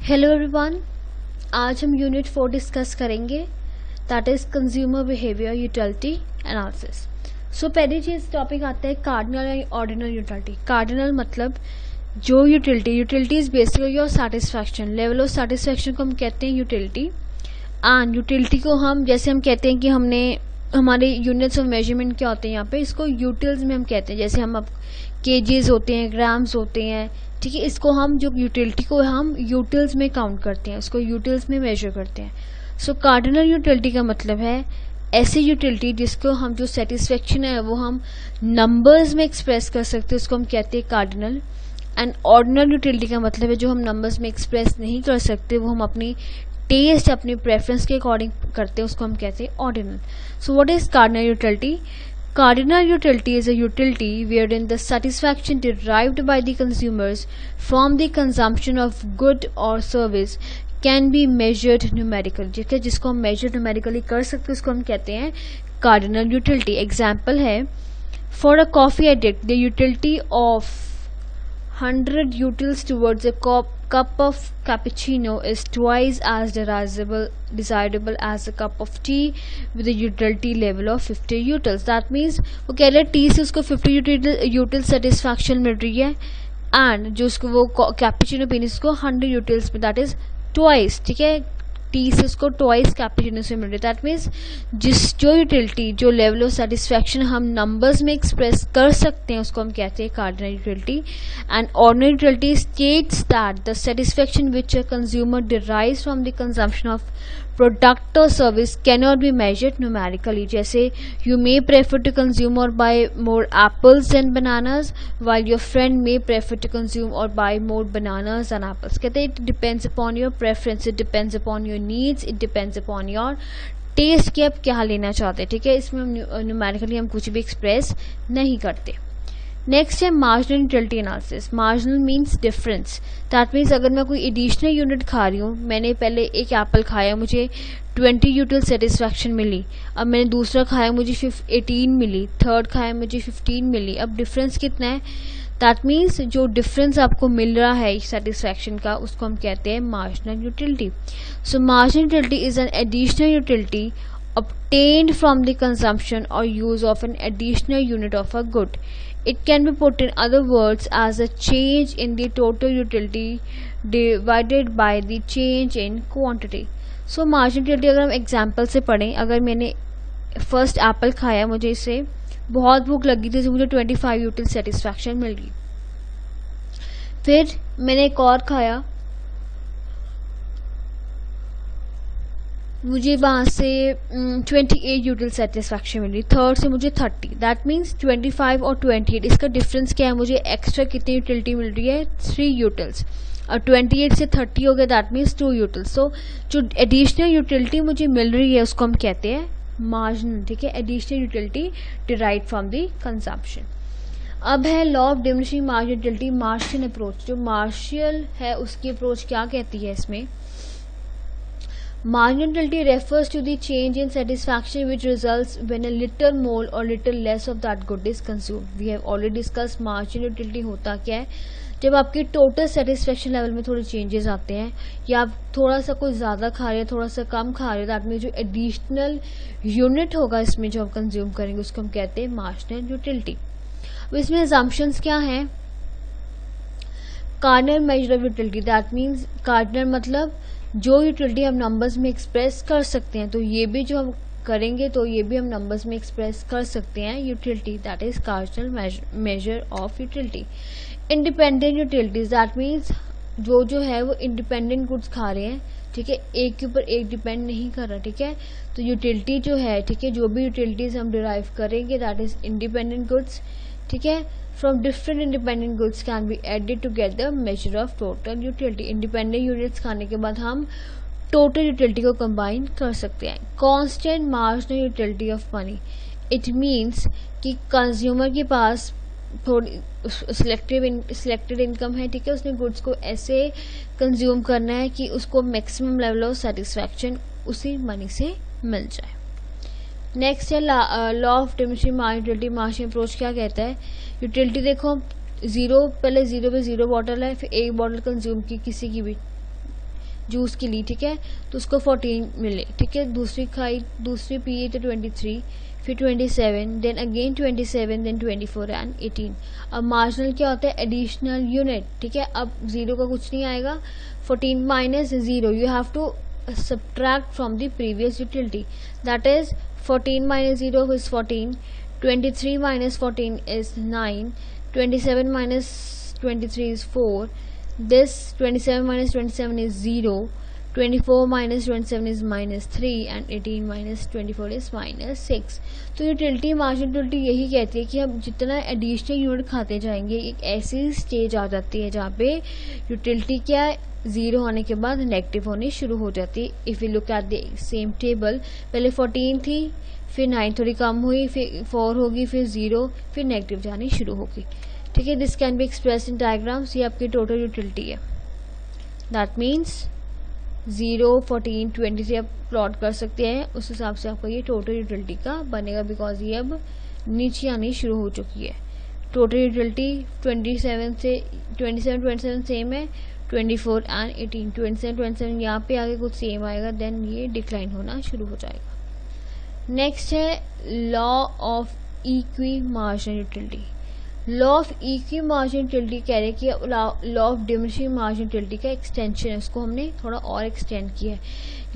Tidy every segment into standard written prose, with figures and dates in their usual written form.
Hello everyone, आज हम unit 4 discuss करेंगे, that is consumer behaviour utility analysis. So पहली चीज टॉपिक आता है कार्डिनल या ऑर्डिनल यूटिलिटी। कार्डिनल मतलब जो utility is basically your satisfaction, level of satisfaction को हम कहते हैं यूटिलिटी। एंड यूटिलिटी को हम जैसे हम कहते हैं कि हमने हमारे यूनिट्स ऑफ मेजरमेंट क्या होते हैं यहाँ पे, इसको यूटिल्स में हम कहते हैं। जैसे हम अब केजीज होते हैं, ग्राम्स होते हैं, ठीक है। इसको हम जो यूटिलिटी को हम यूटिल्स में काउंट करते हैं, उसको यूटिल्स में मेजर करते हैं। सो कार्डिनल यूटिलिटी का मतलब है ऐसी यूटिलिटी जिसको हम जो सेटिस्फेक्शन है वो हम नंबर्स में एक्सप्रेस कर सकते हैं, उसको हम कहते हैं कार्डिनल। एंड ऑर्डिनल यूटिलिटी का मतलब है जो हम नंबर्स में एक्सप्रेस नहीं कर सकते, वो हम अपनी टेस्ट अपनी प्रेफरेंस के अकॉर्डिंग करते हैं, उसको हम कहते हैं ordinal. So what is cardinal utility? Cardinal utility is a utility wherein the satisfaction derived by the consumers from the consumption of good or service can be measured numerically। ठीक है, जिसको हम measure numerically कर सकते हैं उसको हम कहते हैं cardinal utility। Example है, for a coffee addict the utility of 100 utils towards a cup of cappuccino is twice as desirable as a cup of tea with a utility level of 50 utils। That means वो कह रहे हैं T से उसको 50 यूटिल satisfaction मिल रही है, and जो उसको वो कैपुचिनो पीने से उसको 100 यूटिल्स में, दैट इज ट्वाइस। ठीक है, टी से उसको ट्वाइस कैपुचिनो से मिल रही है। दैट मीन्स जो यूटिलिटी जो लेवल ऑफ सेटिस्फैक्शन हम नंबर्स में एक्सप्रेस कर सकते हैं उसको हम कहते हैं cardinal utility. And ordinal utility states that the satisfaction which a consumer derives from the consumption of product और service cannot be measured numerically. जैसे you may prefer to consume और buy more apples and bananas while your friend may prefer to consume और buy more bananas and apples. कहते हैं it depends upon your preference, it depends upon your needs, it depends upon your taste कि आप क्या लेना चाहते हैं। ठीक है, इसमें न्यूमेरिकली हम कुछ भी एक्सप्रेस नहीं करते। नेक्स्ट है marginal utility analysis. Marginal means difference. That means अगर मैं कोई एडिशनल यूनिट खा रही हूँ, मैंने पहले एक एप्पल खाया मुझे 20 यूटिल सेटिस्फैक्शन मिली, अब मैंने दूसरा खाया मुझे 18 मिली, थर्ड खाया मुझे 15 मिली, अब डिफरेंस कितना है? दैट मीन्स जो डिफरेंस आपको मिल रहा है सेटिस्फैक्शन का उसको हम कहते हैं marginal utility. So marginal utility is an additional utility obtained from the consumption or use of an additional unit of a good. It can be put in other words as a change in the total utility divided by the change in quantity. So marginal utility अगर हम example से पढ़ें, अगर मैंने first Apple खाया, मुझे इससे बहुत भूख लगी थी, मुझे 25 यूटिल सेटिस्फैक्शन मिल गई। फिर मैंने एक और खाया, मुझे वहाँ से 28 यूटिल सेटिस्फैक्शन मिली, थर्ड से मुझे 30। दैट मीन्स 25 और 28 इसका डिफरेंस क्या है? मुझे एक्स्ट्रा कितनी यूटिलिटी मिल रही है? 3 यूटिल्स। और 28 से 30 हो गया, दैट मीन्स 2 यूटिल्स। सो जो एडिशनल यूटिलिटी मुझे मिल रही है उसको हम कहते हैं मार्जिनल। ठीक है, additional utility derived from the consumption. अब है law of diminishing marginal utility, martial approach. जो मार्शियल है उसकी अप्रोच क्या कहती है इसमें? Marginal utility refers to the change in satisfaction which results when a little more or little less of that good is consumed. We have already discussed marginal utility होता क्या है। जब आपकी टोटल सेटिस्फेक्शन लेवल में थोड़े changes आते हैं, या आप थोड़ा सा कुछ ज़्यादा खा रहे हैं, थोड़ा सा कम खा रहे हैं, दैट मीन जो एडिशनल यूनिट होगा इसमें जो हम कंज्यूम करेंगे उसको हम कहते हैं मार्जिनल यूटिलिटी। अब इसमें assumptions क्या हैं? Cardinal measure of utility, that means cardinal मतलब जो यूटिलिटी हम नंबर्स में एक्सप्रेस कर सकते हैं, तो ये भी जो हम करेंगे तो ये भी हम नंबर्स में एक्सप्रेस कर सकते हैं utility, that is cardinal measure of utility. Independent utilities, that means जो है वो इंडिपेंडेंट गुड्स खा रहे हैं, ठीक है, एक के ऊपर एक डिपेंड नहीं कर रहा। ठीक है, तो यूटिलिटी जो है, ठीक है, जो भी यूटिलिटीज हम डिराइव करेंगे दैट इज इंडिपेंडेंट गुड्स। ठीक है, from different independent goods can be added to get the measure of total utility। independent units खाने के बाद हम total utility को combine कर सकते हैं। constant marginal utility of money, it means कि consumer के पास थोड़ी selected income है, ठीक है, उसने goods को ऐसे consume करना है कि उसको maximum level of satisfaction उसी money से मिल जाए। नेक्स्ट है law of diminishing marginal utility. Marginal approach क्या कहता है? यूटिलिटी देखो, जीरो, पहले जीरो पे जीरो बॉटल है, फिर एक बॉटल कंज्यूम की किसी की भी, जूस की ली, ठीक है, तो उसको 14 मिले, ठीक है, दूसरी पिए तो 23, फिर 27, देन अगेन 27, देन 24 एंड 18। अब मार्जिनल क्या होता है? एडिशनल यूनिट, ठीक है। अब जीरो का कुछ नहीं आएगा, 14 minus zero, you have to subtract from the previous utility, that is 14 minus 0 is 14, 23 minus 14 is 9, 27 minus 23 is 4, this 27 minus 27 is 0, 24 minus 27 is minus 3 and 18 minus 24 is minus 6। तो utility margin utility यही कहती है कि हम जितना additional unit खाते जाएंगे एक ऐसी स्टेज आ जाती है जहाँ पे यूटिलिटी क्या है, जीरो होने के बाद नेगेटिव होनी शुरू हो जाती है। If you look at the same table, पहले 14 थी, फिर 9 थोड़ी कम हुई, फिर 4 होगी, फिर 0, फिर नेगेटिव जानी शुरू होगी, ठीक है। This can be express in diagrams. ये आपकी टोटल यूटिलिटी है, दैट मीन्स 0, 14, 23 आप प्लॉट कर सकते हैं, उस हिसाब से आपका ये टोटल यूटिलिटी का बनेगा, बिकॉज ये अब नीचे आनी शुरू हो चुकी है। टोटल यूटिलिटी 27 सेम है, 24 एंड 18, 27 यहाँ पे आगे कुछ सेम आएगा, देन ये डिक्लाइन होना शुरू हो जाएगा। नेक्स्ट है law of equi marginal utility. Law of equi marginal utility कह रहे कि law of diminishing marginal utility का एक्सटेंशन है, उसको हमने थोड़ा और एक्सटेंड किया है।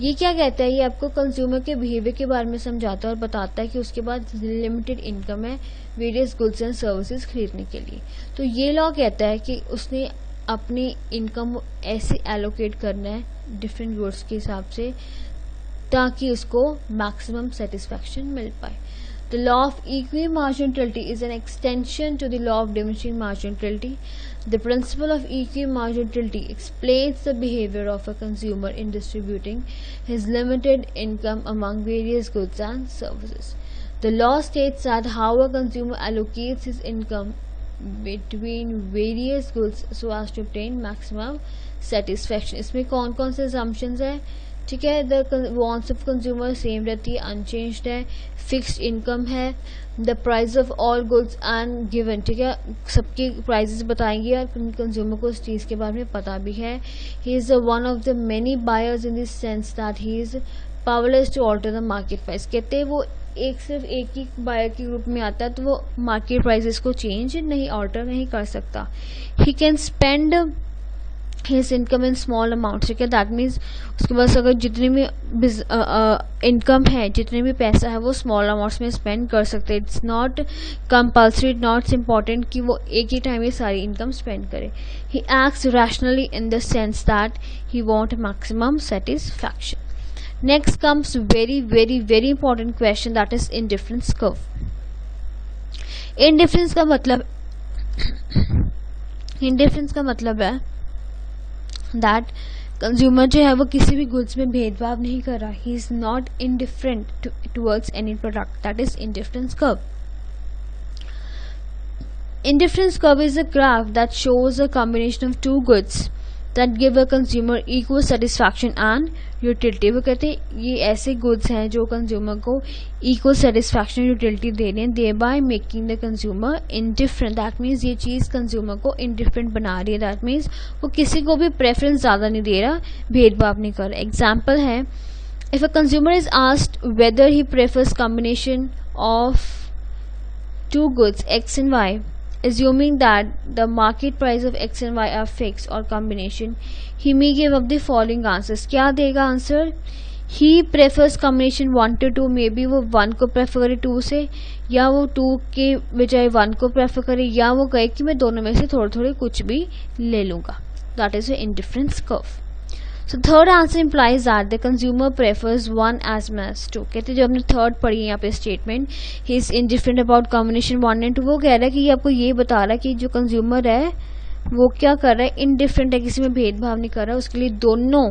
ये क्या कहता है? ये आपको कंज्यूमर के बिहेवियर के बारे में समझाता है और बताता है कि उसके बाद लिमिटेड इनकम है वेरियस गुड्स एंड सर्विसेज खरीदने के लिए। तो ये लॉ कहता है कि उसने अपनी इनकम ऐसे एलोकेट करना है डिफरेंट गुड्स के हिसाब से ताकि उसको मैक्सिमम सेटिस्फैक्शन मिल पाए। The law of equal marginal utility is an extension to the law of diminishing marginal utility. The principle of equal marginal utility explains the behavior of a consumer in distributing his limited income among various goods and services. The law states that how a consumer allocates his income between various goods so as to obtain maximum satisfaction. इसमें कौन कौन से assumptions है? ठीक है, the wants of consumer same रहती है, unchanged है, फिक्स्ड इनकम है, the price of all goods and given, ठीक है, सबकी प्राइसेस बताएंगे और कंज्यूमर को इस चीज़ के बारे में पता भी है। He is one of the many buyers in this sense that he is powerless to alter the market price. कहते हैं वो सिर्फ एक ही बायर के ग्रुप में आता है तो वो मार्केट प्राइसेस को चेंज नहीं, ऑल्टर नहीं कर सकता। He can spend his income in small amount, ठीक है, दैट मीन्स उसके पास अगर जितनी भी इनकम है, जितने भी पैसा है वो स्मॉल अमाउंट्स में स्पेंड कर सकते हैं। It's not compulsory, it not important कि वो एक ही टाइम में सारी इनकम स्पेंड करे। He acts rationally in the sense that he want maximum satisfaction. Next comes very very very important question, that is indifference curve. Indifference का मतलब है that consumer जो है वो किसी भी गुड्स में भेदभाव नहीं कर रहा, he is not indifferent towards any product, that is indifference curve. Indifference curve is a graph that shows a combination of two goods that give a consumer equal satisfaction and utility. वो कहते हैं ये ऐसे goods हैं जो consumer को equal satisfaction utility दे रहे हैं, they by making the consumer indifferent. That means ये चीज़ कंज्यूमर को इनडिफरेंट बना रही है, दैट मीन्स वो किसी को भी प्रेफरेंस ज़्यादा नहीं दे रहा, भेदभाव नहीं कर रहा। एग्जाम्पल है, if a consumer is asked whether he prefers combination of two goods X and Y, assuming that the market price of x and y are fixed or combination, he may give up the following answers। क्या देगा answer? he prefers combination 1 to 2, may be वो 1 को prefer करे 2 से, या वो 2 के बजाय 1 को प्रेफर करे, या वो कहे कि मैं दोनों में से थोड़े थोड़े कुछ भी ले लूँगा। That is a indifference curve. So third answer implies that the consumer prefers one as much as two। कहते जो हमने थर्ड पढ़ी है यहाँ पे statement, he is indifferent about combination 1 and 2, वो कह रहा है कि ये आपको ये बता रहा है कि जो कंज्यूमर है वो क्या कर रहा है, इंडिफरेंट है, किसी में भेदभाव नहीं कर रहा है, उसके लिए दोनों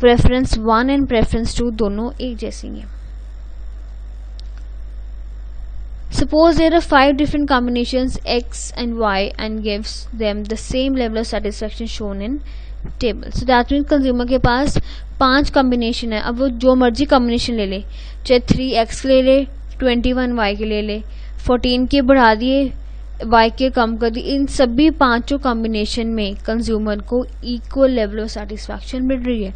प्रेफरेंस 1 एंड प्रेफरेंस 2 दोनों एक जैसी हैं। Suppose there are 5 different combinations x and y and gives them the same level of satisfaction shown in table। So that means consumer के पास 5 कॉम्बिनेशन है, अब वो जो मर्जी कॉम्बिनेशन ले ले, चाहे 3x ले ले, 21y के ले ले, 14 के बढ़ा दिए वाई के कम कर दी, इन सभी पांचों कॉम्बिनेशन में कंज्यूमर को इक्वल लेवल ऑफ सेटिस्फैक्शन मिल रही है।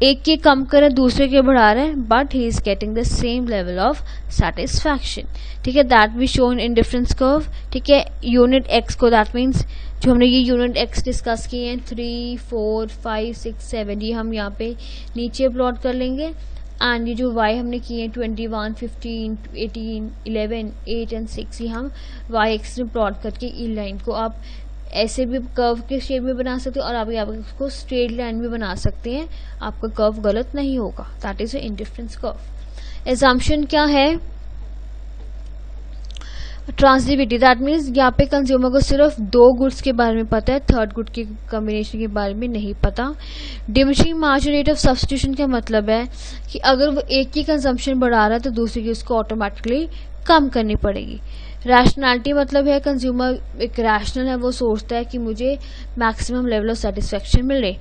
एक के कम कर रहा है, दूसरे के बढ़ा रहा है, but he is getting the same level of satisfaction. ठीक है, that we shown indifference curve. ठीक है, यूनिट एक्स को, दैट मीन्स जो हमने ये यूनिट एक्स डिस्कस किए हैं 3, 4, 5, 6, 7, ये हम यहाँ पे नीचे प्लॉट कर लेंगे। एंड ये जो y हमने किए हैं 21, 15, 18, 11, 8 एंड 6, ये हम y एक्स में प्लॉट करके ई लाइन को आप ऐसे भी कर्व के शेप में बना सकते हो और आप इसको स्ट्रेट लाइन में बना सकते हैं, आपका कर्व गलत नहीं होगा। That is indifference curve. Assumption क्या है? ट्रांसिटिविटी, दैट मीन्स यहाँ पे कंज्यूमर को सिर्फ 2 गुड्स के बारे में पता है, थर्ड गुड के कॉम्बिनेशन के बारे में नहीं पता। Diminishing margin rate of substitution का मतलब है कि अगर वो एक की कंजम्पशन बढ़ा रहा है तो दूसरे की उसको ऑटोमेटिकली कम करनी पड़ेगी। रैशनैलिटी मतलब है कंज्यूमर एक रैशनल है, वो सोचता है कि मुझे मैक्सिमम लेवल ऑफ सेटिस्फेक्शन मिले।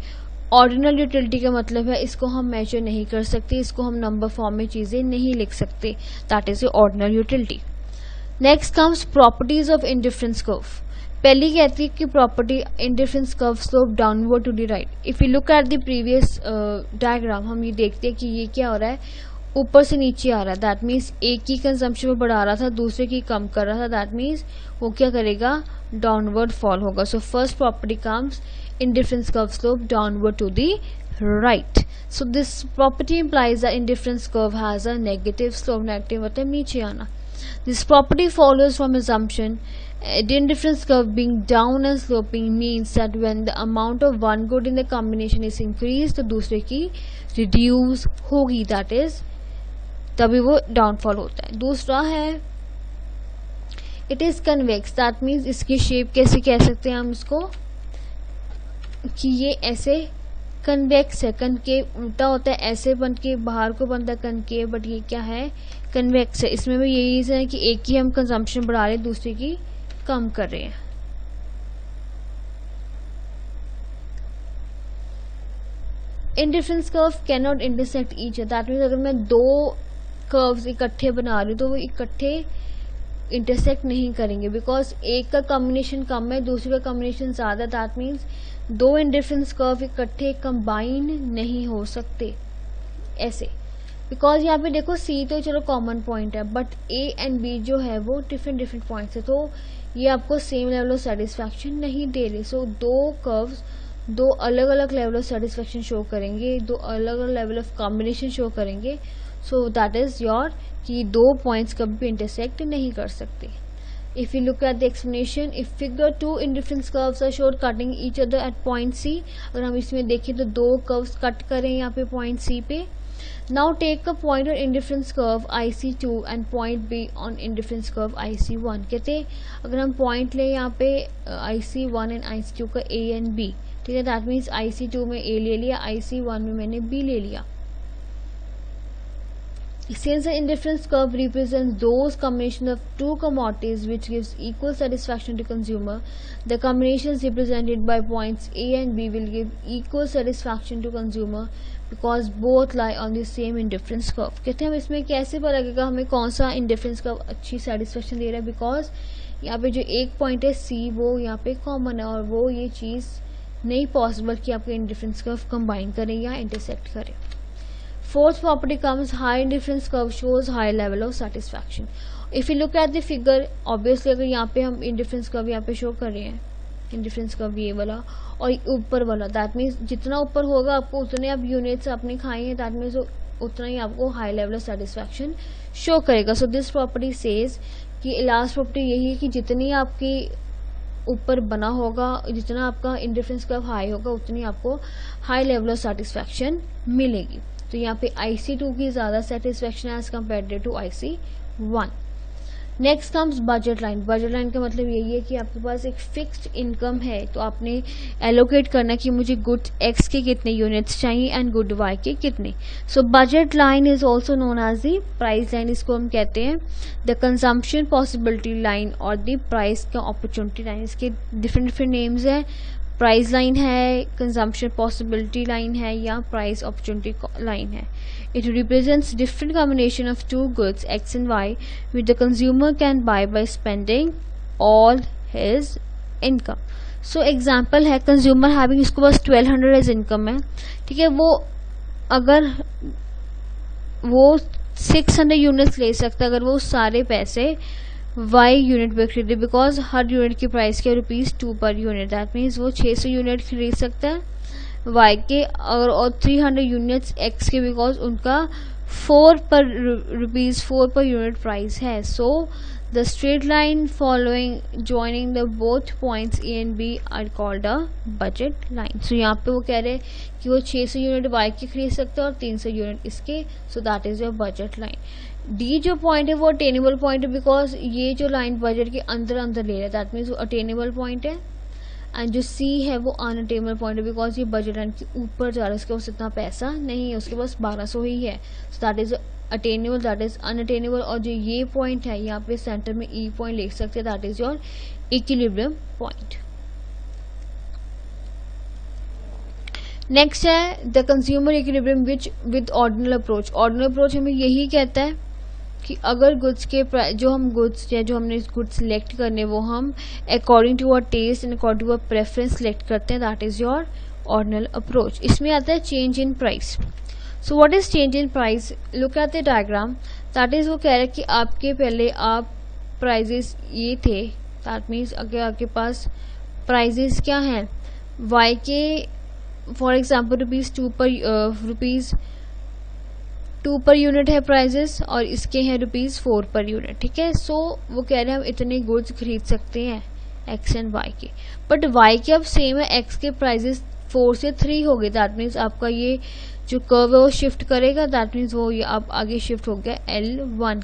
ऑर्डिनल यूटिलिटी का मतलब है इसको हम मेजर नहीं कर सकते, इसको हम नंबर फॉर्म में चीजें नहीं लिख सकते, that is ordinal utility. Next comes properties of indifference curve. पहली कहती है कि property indifference curve slope downward to the right. If you look at the previous diagram, हम ये देखते हैं कि ये क्या हो रहा है, ऊपर से नीचे आ रहा है। दैट मीन्स एक की कंजम्पशन में बढ़ा रहा था, दूसरे की कम कर रहा था, दैट मीन्स वो क्या करेगा, डाउनवर्ड फॉल होगा। So first property comes indifference curve slope downward to the right. So this property implies that indifference curve has a negative slope, negative मतलब नीचे आना। This property follows from assumption the indifference curve being down and sloping means that when the amount of one good in the combination is increased तो दूसरे की reduce होगी, that is तभी वो downfall होता है। दूसरा है it is convex, that means इसकी shape कैसे कह सकते हैं हम इसको कि ये ऐसे कन्वेक्स है, कनकेव उल्टा होता है, ऐसे बन के बाहर को बनता है कनकेव, बट ये क्या है, कन्वेक्स है। इसमें भी यही रीजन है कि एक की हम कंजम्पशन बढ़ा रहे हैं, दूसरे की कम कर रहे हैं। Indifference curve can not intersect each other, that means अगर मैं 2 कर्व्स इकट्ठे बना रही हूँ तो वो इकट्ठे इंटरसेक्ट नहीं करेंगे, बिकॉज एक का कॉम्बिनेशन कम है, दूसरे का कॉम्बिनेशन ज्यादा, दैट मीन्स 2 इंडिफरेंस कर्व इकट्ठे कंबाइन नहीं हो सकते ऐसे। बिकॉज यहाँ पे देखो सी तो चलो कॉमन पॉइंट है, बट ए एंड बी जो है वो डिफरेंट पॉइंट्स है, तो ये आपको सेम लेवल ऑफ सेटिस्फैक्शन नहीं दे रहे। सो 2 कर्व्स 2 अलग अलग लेवल ऑफ सेटिस्फैक्शन शो करेंगे, 2 अलग अलग लेवल ऑफ कॉम्बिनेशन शो करेंगे। सो दैट इज योर कि 2 पॉइंट्स कभी भी इंटरसेक्ट नहीं कर सकते। If you look at the explanation, if figure 2 indifference curves are showed cutting each other at point C, अगर हम इसमें देखें तो 2 कर्व्स कट करें यहाँ पे पॉइंट C पे। Now take a point on indifference curve IC2 and point B on indifference curve IC1। कहते हैं अगर हम पॉइंट लें यहाँ पे IC1 एंड IC2 का A एंड B, ठीक है, दैट मीन्स IC2 में A ले लिया, IC1 में मैंने B ले लिया। Since the indifference curve represents those combination of 2 commodities which gives equal satisfaction to consumer, the combinations represented by points A and B will give equal satisfaction to consumer because both lie on the same indifference curve। कहते हैं हम इसमें कैसे पता लगेगा हमें कौन सा indifference curve अच्छी satisfaction दे रहा है, बिकॉज यहाँ पे जो एक पॉइंट है C वो यहाँ पे कॉमन है और वो ये चीज नहीं पॉसिबल कि आपके indifference curve कंबाइन करें या इंटरसेक्ट करें। Fourth property comes high indifference curve shows high level of satisfaction। If you look at the figure, obviously अगर यहाँ पे हम indifference curve यहाँ पे शो कर रहे हैं, indifference curve ये वाला और ऊपर वाला, that means जितना ऊपर होगा आपको उतने आप यूनिट्स अपने खाएंगे, that means उतना ही आपको high level of satisfaction show करेगा। So this property says कि last property यही है कि जितनी आपकी ऊपर बना होगा, जितना आपका indifference curve हाई होगा, उतनी आपको high level of satisfaction मिलेगी। तो यहाँ पे IC2 की ज्यादा satisfaction as compare to IC1। Next comes budget line. Budget line का मतलब यही है कि आपके पास एक फिक्स्ड इनकम है, तो आपने एलोकेट करना कि मुझे गुड X के कितने यूनिट्स चाहिए एंड गुड Y के कितने। So budget line is also known as the price line, इसको हम कहते हैं द कंजम्पशन पॉसिबिलिटी लाइन और द प्राइस का अपॉर्चुनिटी लाइन। इसके डिफरेंट नेम्स हैं, प्राइस लाइन है, कंजम्पशन पॉसिबिलिटी लाइन है या प्राइस अपॉर्चुनिटी लाइन है। It represents different combination of 2 goods X and Y which the consumer can buy by spending all his income. So example है consumer having, इसको बस 1200 as income है, ठीक है। वो अगर वो 600 यूनिट्स ले सकता है अगर वो सारे पैसे वाई यूनिट पे खरीदे, बिकॉज हर यूनिट की प्राइस क्या ₹2 पर यूनिट, दैट मीन्स वो 600 यूनिट खरीद सकता है वाई के, और 300 यूनिट्स एक्स के, बिकॉज उनका ₹4 पर यूनिट प्राइस है. So the straight line following joining the both points A and B are called a budget line. So यहाँ पे वो कह रहे हैं कि वो 600 यूनिट वाई के खरीद सकते हैं और 300 यूनिट इसके. So that is your budget line. D जो पॉइंट है वो अटेनेबल पॉइंट है, बिकॉज ये जो लाइन बजट के अंदर अंदर ले रहा है, दैट मीन्स वो अटेनेबल पॉइंट है. एंड जो सी है वो अनअटेनेबल पॉइंट है, बिकॉज ये बजट लाइन के ऊपर जा रहा है, उसके पास इतना पैसा नहीं है, उसके पास 1200 ही है. So that is attainable, that is unattainable. और जो ये पॉइंट है यहाँ पे सेंटर में ई पॉइंट लिख सकते हैं, that is your equilibrium point. Next है the consumer equilibrium which with ordinal approach. Ordinal approach हमें यही कहता है कि अगर गुड्स के जो हम गुड्स या जो हमने गुड्स सिलेक्ट करने वो हम according to our taste and according to our preference select करते हैं, that is your ordinal approach. इसमें आता है change in price. So what is change in price? Look at the diagram. That is वो कह रहा है कि आपके पहले आप प्राइजेस ये थे, दैट मीन्स अगर आपके पास प्राइजेस क्या हैं वाई के, फॉर एग्जाम्पल ₹2 पर यूनिट है प्राइजेस, और इसके हैं ₹4 पर यूनिट, ठीक है. सो वो कह रहे हैं हम इतने गुड्स खरीद सकते हैं एक्स एंड वाई के, बट वाई के अब सेम है, एक्स के प्राइजेस 4 से 3 हो गए, दैट मीन्स आपका ये जो कर्व है वो शिफ्ट करेगा, दैट मीन्स वो ये अब आगे शिफ्ट हो गया L1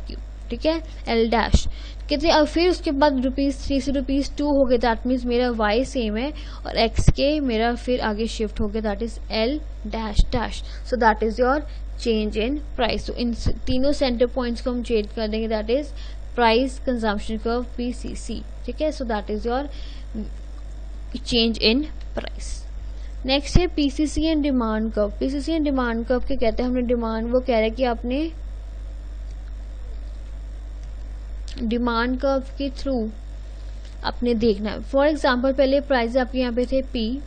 ठीक है, L डैश कहते. अब फिर उसके बाद ₹3 से ₹2 हो गए, दैट मीन्स मेरा वाई सेम है और एक्स के मेरा फिर आगे शिफ्ट हो गया, that is L dash dash. So that is your change in price. तो इन तीनों सेंटर पॉइंट्स को हम चेंज कर देंगे, that is price consumption curve PCC, ठीक है. So that is your change in price. Next है PCC and demand curve. PCC and demand curve के कहते हैं, हमने डिमांड वो कह रहे हैं कि आपने डिमांड कर्व के थ्रू आपने देखना है. फॉर एग्जांपल पहले प्राइस आपके यहाँ पे थे P,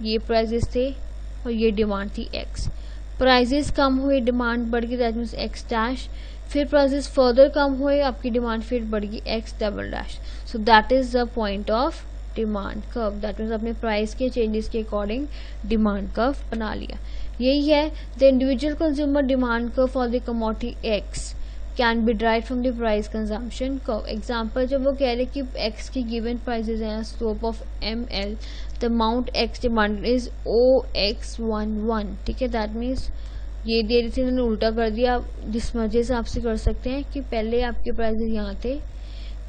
ये प्राइजेस थे और ये डिमांड थी X. प्राइजेस कम हुए, डिमांड बढ़ गई, दैट मीन्स X डैश. फिर प्राइजेस फर्दर कम हुए, आपकी डिमांड फिर बढ़ गई X double dash. So that is the point of demand curve, that means अपने प्राइस के चेंजेस के अकॉर्डिंग डिमांड कर्व बना लिया. यही है the individual consumer demand curve for the commodity X can be drive from the price consumption curve. Example जब वो कह रहे कि X की गिवन प्राइजेस हैं slope of ML, the amount X demand is OX11, ठीक है. दैट मीन्स ये दे रही थी, उन्होंने उल्टा कर दिया. जिस मर्जी से आपसे कर सकते हैं कि पहले आपके प्राइजेस यहाँ थे,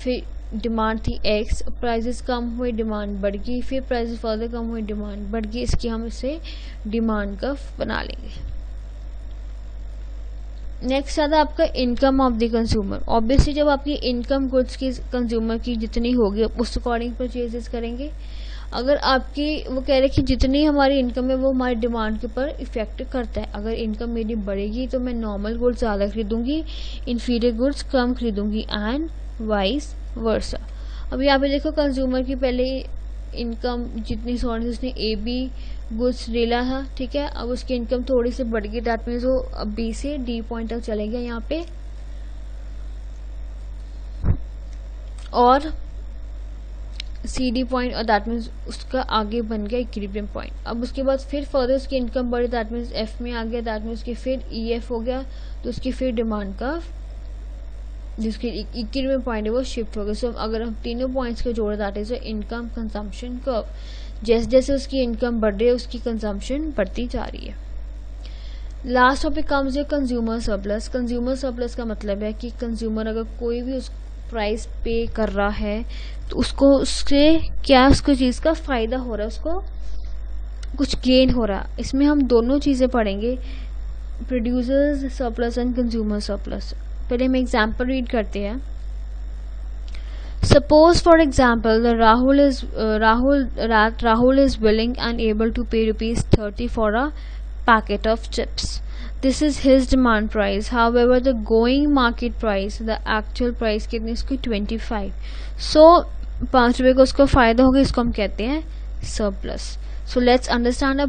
फिर डिमांड थी X, प्राइजेस कम हुए, डिमांड बढ़ गई, फिर प्राइजेस फर्दर कम हुए, डिमांड बढ़ गई. इसकी हम इसे डिमांड कर्व बना लेंगे. नेक्स्ट आता है आपका income of the consumer. Obviously जब आपकी इनकम गुड्स की कंज्यूमर की जितनी होगी उस अकॉर्डिंग परचेजेस करेंगे. अगर आपकी वो कह रहे कि जितनी हमारी इनकम है वो हमारी डिमांड के ऊपर इफेक्ट करता है. अगर इनकम मेरी बढ़ेगी तो मैं नॉर्मल गुड्स ज़्यादा खरीदूंगी, इंफीरियर गुड्स कम खरीदूंगी, एंड वाइस वर्सा. अब यहाँ पे देखो कंज्यूमर की पहले इनकम जितनी सॉरी उसने AB गुड्स लेला था, ठीक है. अब उसकी इनकम थोड़ी सी बढ़ गई, दैट मीन्स वो अब B से D पॉइंट तक चलेगा यहाँ पे, और CD पॉइंट, और दैट मीन्स उसका आगे बन गया इक्विलिब्रियम पॉइंट. अब उसके बाद फिर फर्दर उसकी इनकम बढ़ी, दैट मीन्स F में आ गया, दैट मीन्स उसकी फिर EF हो गया, तो उसकी फिर डिमांड कर्व जिसकी इक्विलिब्रियम पॉइंट है वो शिफ्ट हो गया. सो अगर हम तीनों पॉइंट्स को जोड़े, that is income consumption curve. जैसे जैसे उसकी इनकम बढ़ रही है उसकी कंजम्पशन बढ़ती जा रही है. लास्ट टॉपिक कम्स है कंज्यूमर सरप्लस. कंज्यूमर सरप्लस का मतलब है कि कंज्यूमर अगर कोई भी उस प्राइस पे कर रहा है तो उसको उससे क्या उसको चीज़ का फ़ायदा हो रहा है, उसको कुछ गेन हो रहा है. इसमें हम दोनों चीज़ें पढ़ेंगे, producers surplus and consumer surplus. पहले हम एग्जाम्पल रीड करते हैं. Suppose, for example, that Rahul is willing and able to pay ₹30 for a packet of chips. This is his demand price. However, the going market price, the actual price कितनी इसकी 25. So ₹5 का उसको फ़ायदा होगा, इसको हम कहते हैं surplus. So let's understand a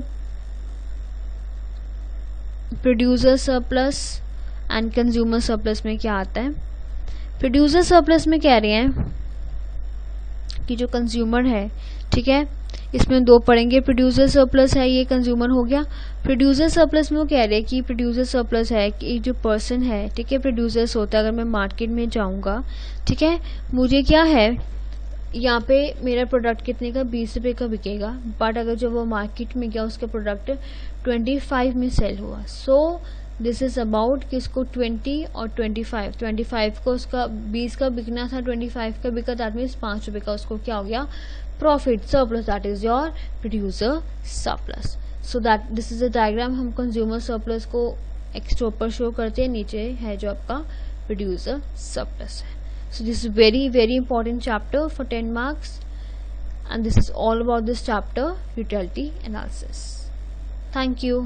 producer surplus and consumer surplus में क्या आता है। प्रोड्यूसर सरप्लस में कह रहे हैं कि जो कंज्यूमर है, ठीक है, इसमें दो पढ़ेंगे, प्रोड्यूसर सरप्लस है, ये कंज्यूमर हो गया। प्रोड्यूसर सरप्लस में वो कह रहे हैं कि प्रोड्यूसर सरप्लस है कि जो पर्सन है, ठीक है, प्रोड्यूसर्स होता है, अगर मैं मार्केट में जाऊंगा, ठीक है, मुझे क्या है, यहाँ पे मेरा प्रोडक्ट कितने का, ₹20 का बिकेगा, बट अगर जब वो मार्केट में गया उसका प्रोडक्ट 25 में सेल हुआ। सो दिस इज अबाउट कि उसको 20 और 25 को उसका 20 का बिकना था, 25 का बिका, दैट मीन्स ₹5 का उसको क्या हो गया, profit, surplus, that is your producer surplus. So that this is a diagram, हम कंज्यूमर सरप्लस को एक्स्ट्रा ऊपर शो करते हैं, नीचे है जो आपका प्रोड्यूसर सरप्लस है। So this is very important chapter for 10 marks, and this is all about this chapter, utility analysis. Thank you.